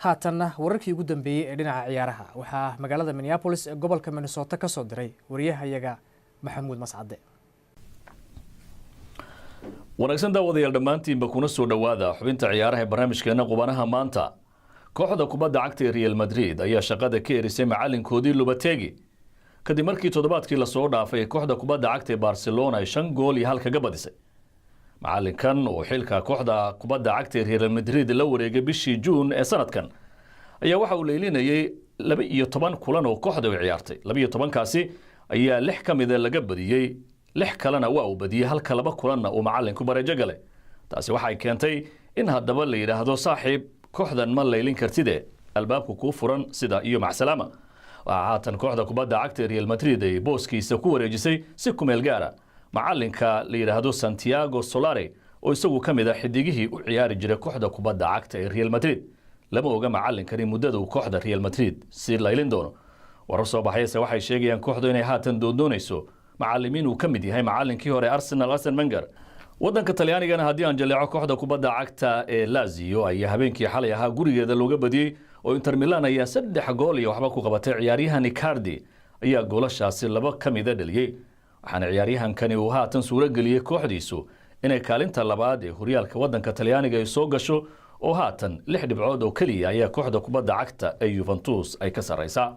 haatanna wararkii ugu dambeeyay ee dhinaca ciyaaraha waxaa magaalada Minneapolis ee gobolka Minnesota ka soo diray wariyahayaga Maxamuud Mascade. wanaagsan daawadayaal dhammaantiinba kuna soo dhawaada xubinta ciyaaraha ee barnaamijkeena qubanaha maanta. kooxda kubadda cagta ee Real Madrid ayaa shaqada ka erisay macalinkoodii Lopetegui kadib markii toddobaadkii la soo dhaafay kooxda kubadda cagta ee Barcelona ay 5 gool iyo hal kaga badisay. macalinkan oo xilka kooxda kubadda cagta ee Real Madrid la wareegay bishii June ee sanadkan ayaa waxa uu leelinayay 12 kulan oo kooxda ay ciyaartay. 12kaasi ayaa 6 kamid ah laga badiyay, 6 kalena waa uu badiyay halka 2 kulanna uu macalinku bareejo galay. taasi waxay keentay in haddaba la yiraahdo saaxiib kooxdan ma leelin kartide albaabku ku furan sida iyo macsalama. haatan kooxda kubadda cagta ee Real Madrid ay booskiisa ku wareejisay si ku meel gaara macalinka la yiraahdo Santiago Solari oo isagu kamid ah xidigihii u ciyaari jiray kooxda kubadda cagta ee Real Madrid. lama oga macalinkani muddada uu kooxda Real Madrid si leelin doono. warar soo baxaysa waxay sheegayaan kooxdu inay haatan doonayso macallimiin uu kamid yahay macalinkii hore Arsenal Arsene Wenger. wadanka Talyaanigana haddii aan jaleeco kooxda kubadda cagta ee Lazio ayaa habeenkii xalay ahaa gurigeeda looga badiyay oo Inter Milan ayaa 3 gool iyo waxba ku qabatay. ciyaaryahan Icardi ayaa goolashaasi 2 kamid ah dhaliyay, waxaana ciyaaryahankani uu haatan suuro geliyay kooxdiisu inay kaalinta labaad ee horyaalka wadanka Talyaaniga ay soo gasho oo haatan 6 dhibcood oo kaliya ayaa kooxda kubadda cagta ee Juventus ay ka sareysaa.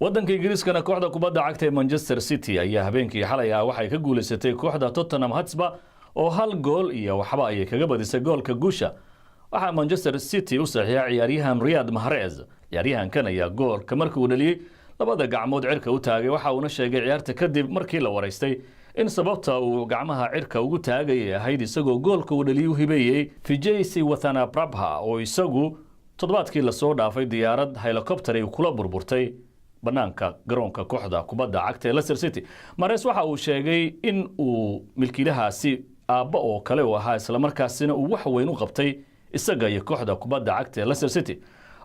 wadanka Ingiriiskana kooxda kubadda cagta ee Manchester City ayaa habeenkii xalay ah waxay ka guuleysatay kooxda Tottenham Hotspur oo 1 gool iyo waxba ay kaga badisay goolka guusha. waxa Manchester City u saxiixay ciyaaryahan Riyad Mahrez. ciyaaryahankan ayaa goolka markii uu dhaliyay labada gacmood cirka u taagay, waxa uuna sheegay ciyaarta kadib markii la wareystay in sababta uu gacmaha cirka ugu taagay ahayd isagoo goolka uu dhaliyay u hibeeyay Vijay Watanaprabha oo isagu toddobaadkii la soo dhaafay diyaarad helicopter ay kula burburtay banaanka garoonka kooxda kubadda cagta ee Leicester City. Mahrez waxa uu sheegay in uu milkiilahaasi aabba oo kale u ahaa isla markaasina uu wax weyn u qabtay isaga iyo kooxda kubadda cagta ee Leicester City.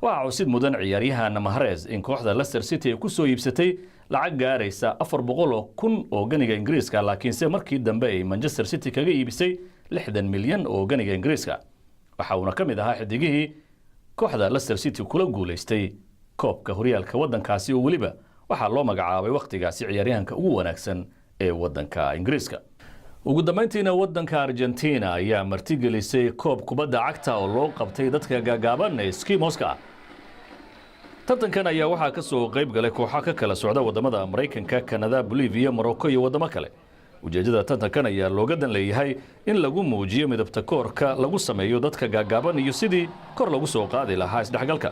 waxa uu sid mudan ciyaaryahan Mahrez in kooxda Leicester City ay ku soo iibsatay lacag gaaraysa 400,000 oo ganiga Ingiriiska, laakiinse markii dambe ay Manchester City kaga iibisay 60 milyan oo ganiga Ingiriiska. waxa uu kamid ahaa xidigihii kooxda Leicester City kula guuleystay koobka horyaalka wadankaasi oo waliba waxa loo magacaabay waqtigaasi ciyaaryahanka ugu wanaagsan ee wadanka Ingiriiska. ugu dambeyntiina wadanka Argentina ayaa martigelisay koob kubadda cagta oo loo qabtay dadka gaagaaban ee Eskimoska. tartankan ayaa waxaa ka soo qayb galay kooxo ka kala socda wadamada Mareykanka, Canada, Bolivia, Morocco iyo wadamo kale. ujeedada tartankan ayaa looga dan leeyahay in lagu muujiyo midabta koorka lagu sameeyo dadka gaagaaban iyo sidii kor lagu soo qaadi lahaa isdhexgalka.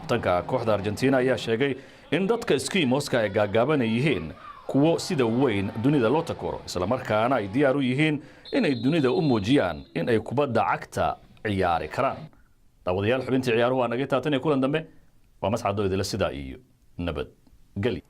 tartanka kooxda Argentina ayaa sheegay in dadka Eskimoska ay gaagaaban yihiin kuwo sida weyn dunida loo takoro, isla markaana ay diyaar u yihiin inay dunida u muujiyaan in ay kubadda cagta ciyaari karaan. daawadayaal xubintii ciyaaruhu waa naga taatan kulan dambe waa mascado idila sida iyo nabad gali.